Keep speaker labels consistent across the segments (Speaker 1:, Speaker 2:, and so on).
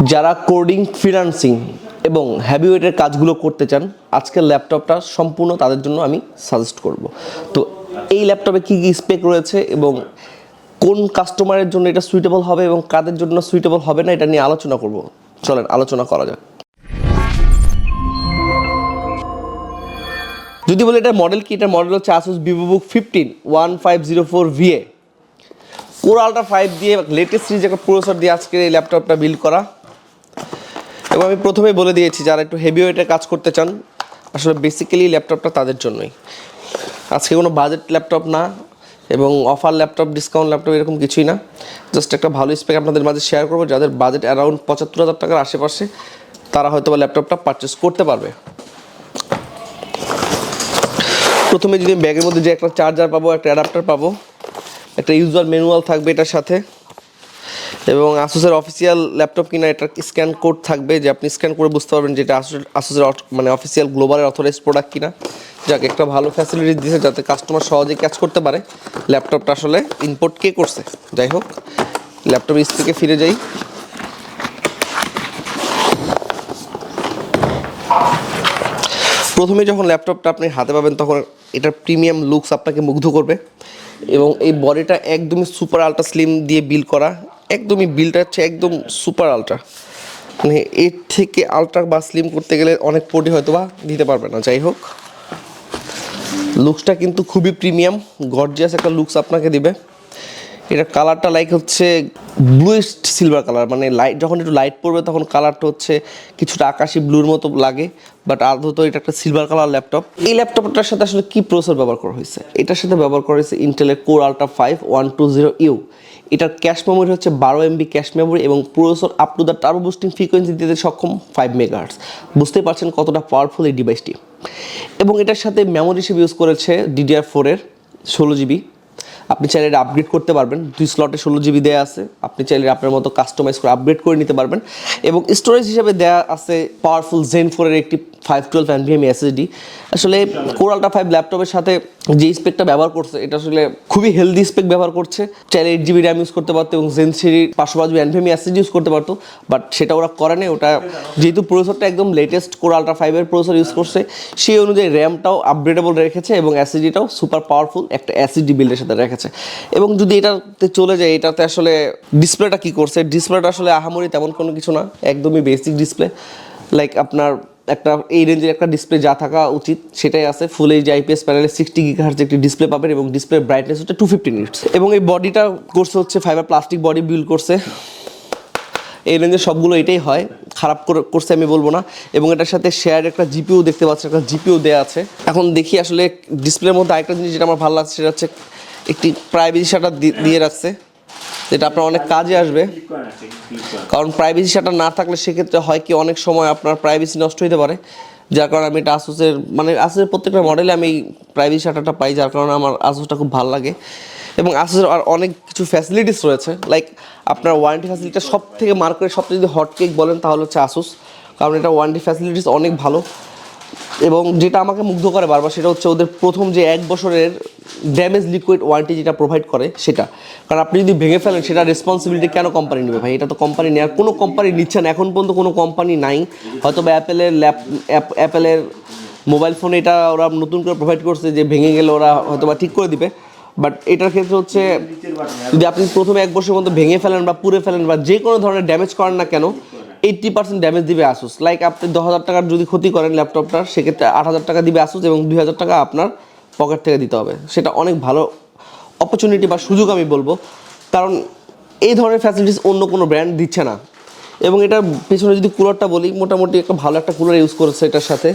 Speaker 1: যারা coding freelancing এবং হ্যাভিওয়েটের কাজগুলো করতে চান আজকের ল্যাপটপটা সম্পূর্ণ তাদের জন্য আমি সাজেস্ট করব। তো এই ল্যাপটপে কী কী স্পেক রয়েছে এবং কোন কাস্টমারের জন্য এটা সুইটেবল হবে এবং কাদের জন্য সুইটেবল হবে না এটা নিয়ে আলোচনা করব। চলেন আলোচনা করা যাক। যদি বলি এটা মডেল কি, এটা মডেল হচ্ছে Asus VivoBook 15-1504VA Core Ultra 5 দিয়ে লেটেস্ট সিরিজ একটা প্রসেসর দিয়ে আজকের এই ল্যাপটপটা বিল্ড করা। এবং আমি প্রথমেই বলে দিয়েছি যারা একটু হেভি ওয়েটের কাজ করতে চান আসলে বেসিক্যালি ল্যাপটপটা তাদের জন্যই। আজকে কোনো বাজেট ল্যাপটপ না এবং অফার ল্যাপটপ, ডিসকাউন্ট ল্যাপটপ এরকম কিছুই না, জাস্ট একটা ভালো স্পেক আপনাদের মাঝে শেয়ার করবো। যাদের বাজেট অ্যারাউন্ড 75,000 টাকার আশেপাশে তারা হয়তো বা ল্যাপটপটা পারচেস করতে পারবে। প্রথমে যদি ব্যাগের মধ্যে যে একটা চার্জার পাবো, একটা অ্যাডাপ্টার পাবো, একটা ইউজার ম্যানুয়াল থাকবে এটার সাথে, এবং আসুসের অফিসিয়াল ল্যাপটপ কিনা এটা স্ক্যান কোড থাকবে যে আপনি স্ক্যান করে বুঝতে পারবেন যে এটা আসুসের মানে অফিসিয়াল গ্লোবালের অথরাইজড প্রোডাক্ট কিনা। যাক, একটা ভালো ফ্যাসিলিটি দিয়েছে যাতে কাস্টমার সহজে ক্যাচ করতে পারে ল্যাপটপটা আসলে ইম্পোর্ট কে করছে। যাই হোক, ল্যাপটপের স্পেকে ফিরে যাই। প্রথমে যখন ল্যাপটপটা আপনি হাতে পাবেন তখন এটার প্রিমিয়াম লুকস আপনাকে মুগ্ধ করবে এবং এই বডিটা একদমই সুপার আলট্রা স্লিম দিয়ে বিল্ড করা। একদমই বিল্ডটা হচ্ছে একদম সুপার আলট্রা, মানে এর থেকে আলট্রা বা স্লিম করতে গেলে অনেক কোটি হয়তো বা দিতে পারবে না। যাই হোক, লুকসটা কিন্তু খুবই প্রিমিয়াম গর্জিয়াস একটা লুকস আপনাকে দিবে। এটা কালারটা লাইক হচ্ছে ব্লুইস্ট সিলভার কালার, মানে লাইট যখন একটু লাইট পড়বে তখন কালারটা হচ্ছে কিছুটা আকাশি ব্লুর মতো লাগে, বাট আদৌ এটা একটা সিলভার কালার ল্যাপটপ। এই ল্যাপটপটার সাথে আসলে কি প্রসেসর ব্যবহার করা হয়েছে? এটার সাথে ব্যবহার করা হয়েছে ইন্টেলের Core Ultra 5 120U। এটার ক্যাশ মেমোরি হচ্ছে 12 MB ক্যাশ মেমোরি এবং processor up to the turbo boosting frequency দিতে সক্ষম 5 MHz। বুঝতেই পারছেন কতটা পাওয়ারফুল এই ডিভাইসটি। এবং এটার সাথে মেমোরি হিসেবে ইউজ করেছে DDR4 এর 16GB। আপনি চাইলে এটা আপগ্রেড করতে পারবেন, 2 স্লটে 16GB দেওয়া আছে, আপনি চাইলে আপনার মতো কাস্টমাইজ করে আপগ্রেড করে নিতে পারবেন। এবং স্টোরেজ হিসেবে দেওয়া আছে পাওয়ারফুল Zen 4 এর একটি 512 NVMe SSD। আসলে Core Ultra 5 ল্যাপটপের সাথে যে স্পেকটা ব্যবহার করছে এটা আসলে খুবই হেলদি স্পেক ব্যবহার করছে। চাইলে 8GB র্যাম ইউজ করতে পারতো এবং Zen 3 512 NVMe SSD ইউজ করতে পারতো, বাট সেটা ওরা করে নেই। ওটা যেহেতু প্রসেসরটা একদম লেটেস্ট Core Ultra 5 এর প্রসেসর ইউজ করছে, সেই অনুযায়ী র্যামটাও আপগ্রেডেবল রেখেছে এবং SSDটাও সুপার পাওয়ারফুল একটা SSD বিল্ডের সাথে রেখেছে। এবং যদি এটাতে চলে যায়, এটাতে আসলে ডিসপ্লেটা কী করছে, ডিসপ্লেটা আসলে আহামরি তেমন কোনো কিছু না, একদমই বেসিক ডিসপ্লে। লাইক আপনার একটা এই রেঞ্জের একটা ডিসপ্লে যা থাকা উচিত সেটাই আছে। ফুল এইচ IPS প্যানেলে 60 GHz একটি ডিসপ্লে পাবেন এবং ডিসপ্লে ব্রাইটনেস হচ্ছে 250 নিটস। এবং এই বডিটা করছে হচ্ছে ফাইবার প্লাস্টিক বডি বিল্ড করছে। এই রেঞ্জের সবগুলো এটাই হয়, খারাপ করছে আমি বলবো না। এবং এটার সাথে শেয়ার একটা জিপিও দেখতে পাচ্ছি, একটা জিপিও দেওয়া আছে। এখন দেখি আসলে ডিসপ্লের মধ্যে আরেকটা জিনিস যেটা আমার ভালো লাগছে সেটা হচ্ছে একটি প্রাইভেসি শাটার দিয়ে রাখছে, যেটা আপনার অনেক কাজে আসবে। কারণ প্রাইভেসি শাটার না থাকলে সেক্ষেত্রে হয় কি অনেক সময় আপনার প্রাইভেসি নষ্ট হতে পারে, যার কারণে আমি এটা আসুসের প্রত্যেকটা মডেলে আমি প্রাইভেসি শাটারটা পাই, যার কারণে আমার আসুসটা খুব ভালো লাগে। এবং আসুসের আর অনেক কিছু ফ্যাসিলিটিস রয়েছে, লাইক আপনার ওয়ারেন্টি ফ্যাসিলিটিটা সব থেকে মার্কেটের সবচেয়ে যদি হট কেক বলেন তাহলে হচ্ছে আসুস, কারণ এটা ওয়ারেন্টি ফ্যাসিলিটিস অনেক ভালো। এবং যেটা আমাকে মুগ্ধ করে বারবার সেটা হচ্ছে ওদের প্রথম যে 1 বছরের ড্যামেজ লিকুইড ওয়ারেন্টি যেটা প্রোভাইড করে সেটা। কারণ আপনি যদি ভেঙে ফেলেন সেটা রেসপন্সিবিলিটি কেন কোম্পানি নেবে ভাই? এটা তো কোম্পানি নেয়, কোনো কোম্পানি নিচ্ছে না, এখন পর্যন্ত কোনো কোম্পানি নাই। হয়তো বা অ্যাপেলের মোবাইল ফোনে এটা ওরা নতুন করে প্রোভাইড করছে যে ভেঙে গেলে ওরা হয়তো বা ঠিক করে দিবে, বাট এটার ক্ষেত্রে হচ্ছে যদি আপনি প্রথমে 1 বছরের মধ্যে ভেঙে ফেলেন বা পুড়ে ফেলেন বা যে কোনো ধরনের ড্যামেজ করেন না কেন 80% ড্যামেজ দিবে আসুস। লাইক আপনি 10,000 টাকার যদি ক্ষতি করেন ল্যাপটপটার, সেক্ষেত্রে 8,000 টাকা দিবে আসুস এবং 2,000 টাকা আপনার পকেট থেকে দিতে হবে। সেটা অনেক ভালো অপরচুনিটি বা সুযোগ আমি বলবো, কারণ এই ধরনের ফ্যাসিলিটিস অন্য কোনো ব্র্যান্ড দিচ্ছে না। এবং এটার পেছনে যদি কুলারটা বলি, মোটামুটি একটা ভালো একটা কুলার ইউজ করেছে এটার সাথে।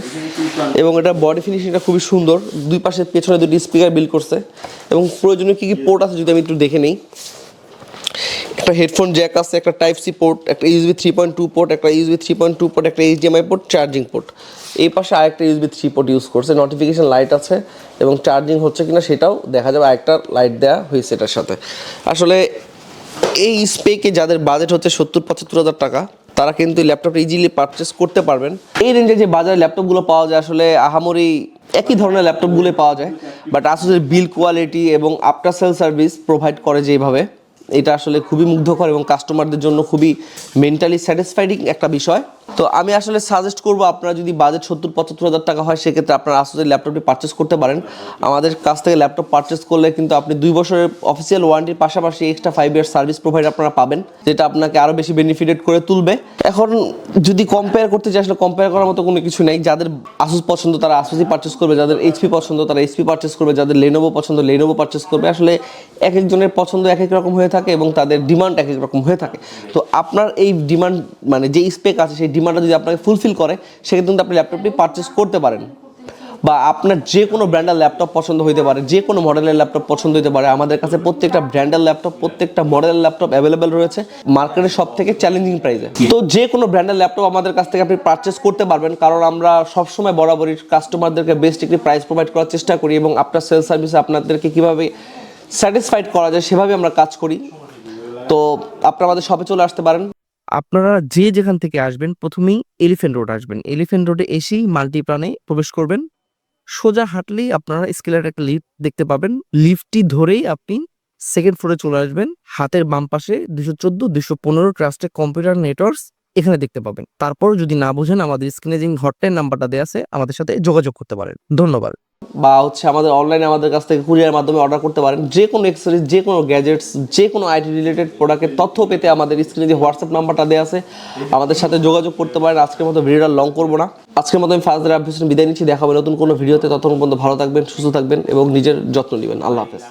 Speaker 1: এবং এটা বডি ফিনিশিংটা খুবই সুন্দর, দুই পাশে পেছনে দুটি স্পিকার বিল্ড করছে। এবং প্রয়োজনীয় কী কী পোর্ট আছে যদি আমি একটু দেখে নিই, একটা হেডফোন জ্যাক আছে, একটা টাইপ-C পোর্ট, একটা USB 3.2 পোর্ট, একটা USB 3.2 পোর্ট, একটা HDMI পোর্ট, চার্জিং পোর্ট। এই পাশে আরেকটা USB 3 পোর্ট ইউজ করছে, নোটিফিকেশন লাইট আছে এবং চার্জিং হচ্ছে কিনা সেটাও দেখা যাবে, আরেকটা লাইট দেওয়া হয়েছে এটার সাথে। আসলে এই স্পেকে যাদের বাজেট হচ্ছে 70-75,000 টাকা তারা কিন্তু ল্যাপটপটা ইজিলি পারচেস করতে পারবেন। এই রেঞ্জে যে বাজারে ল্যাপটপগুলো পাওয়া যায় আসলে আহামরি একই ধরনের ল্যাপটপগুলো পাওয়া যায়, বাট আসলে বিল কোয়ালিটি এবং আফটার সেল সার্ভিস প্রোভাইড করে যেভাবে এটা আসলে খুবই মুগ্ধকর এবং কাস্টমারদের জন্য খুবই মেন্টালি স্যাটিসফাইডিং একটা বিষয়। তো আমি আসলে সাজেস্ট করব, আপনারা যদি বাজেট 70-75 হাজার টাকা হয় সেক্ষেত্রে আপনারা আসলে ল্যাপটপটি পারচেস করতে পারেন। আমাদের কাছ থেকে ল্যাপটপ পারচেস করলে কিন্তু আপনি 2 বছরের অফিসিয়াল ওয়ারেন্টির পাশাপাশি এক্সট্রা 5 ইয়ার সার্ভিস প্রোভাইড আপনারা পাবেন, যেটা আপনাকে আরও বেশি বেনিফিটেড করে তুলবে। এখন যদি কম্পেয়ার করতে চাই, আসলে কম্পেয়ার করার মতো কোনো কিছু নেই। যাদের আসুস পছন্দ তারা আসুসই পারচেস করবে, যাদের এইচপি পছন্দ তারা এইচপি পারচেস করবে, যাদের লেনোভো পছন্দ লেনোভো পারচেস করবে। আসলে এক একজনের পছন্দ এক এক রকম হয়ে থাকে এবং তাদের ডিমান্ড এক এক রকম হয়ে থাকে। তো আপনার এই ডিমান্ড মানে যে স্পেক আছে সেই ডিমান্ডটা যদি আপনাকে ফুলফিল করে সেক্ষেত্রে কিন্তু আপনি ল্যাপটপটি পারচেস করতে পারেন। বা আপনার যে কোনো ব্র্যান্ডের ল্যাপটপ পছন্দ হতে পারে, যে কোনো মডেলের ল্যাপটপ পছন্দ হতে পারে। আমাদের কাছে প্রত্যেকটা ব্র্যান্ডের ল্যাপটপ, প্রত্যেকটা মডেলের ল্যাপটপ অ্যাভেলেবেল রয়েছে মার্কেটের সব থেকে চ্যালেঞ্জিং প্রাইসে। তো যে কোনো ব্র্যান্ডের ল্যাপটপ আমাদের কাছ থেকে আপনি পারচেস করতে পারবেন, কারণ আমরা সবসময় বরাবরই কাস্টমারদেরকে বেস্ট একটি প্রাইস প্রোভাইড করার চেষ্টা করি এবং আপনার সেলস সার্ভিসে আপনাদেরকে কীভাবে স্যাটিসফাইড করা যায় সেভাবে আমরা কাজ করি। তো আপনারা আমাদের শপে চলে আসতে পারেন।
Speaker 2: আপনারা যে যেখান থেকে আসবেন প্রথমেই এলিফ্যান্ট রোড আসবেন। এলিফ্যান্ট রোডে এসেই মাল্টিপ্লানে প্রবেশ করবেন। সোজা হাঁটলেই আপনারা স্কেলের একটা লিফট দেখতে পাবেন। লিফটটি ধরেই আপনি সেকেন্ড ফ্লোরে চলে আসবেন। হাতের বাম পাশে 214-215 ট্রাস্টেড কম্পিউটার নেটওয়ার্কস এখানে দেখতে পাবেন। তারপর যদি না বুঝেন আমাদের স্ক্রিনে যে হটলাইন নাম্বারটা দেওয়া আছে আমাদের সাথে যোগাযোগ করতে পারেন। ধন্যবাদ।
Speaker 1: বা আমাদের অনলাইনে আমাদের কাছ থেকে কুরিয়ার মাধ্যমে অর্ডার করতে পারেন। যে কোনো অ্যাক্সেসরিজ, যে কোনো গ্যাজেটস, যে কোনো আইটি রিলেটেড প্রোডাক্টের তথ্য পেতে আমাদের স্ক্রিনে যে হোয়াটসঅ্যাপ নাম্বারটা দেওয়া আছে আমাদের সাথে যোগাযোগ করতে পারেন। আজকের মতো ভিডিওটা লং করবো না, আজকের মতো আমি ফার্স্ট বিদায় নিচ্ছি। দেখা হবে নতুন কোনো ভিডিওতে। ততক্ষণ পর্যন্ত ভালো থাকবেন, সুস্থ থাকবেন এবং নিজের যত্ন নেবেন। আল্লাহ হাফেজ।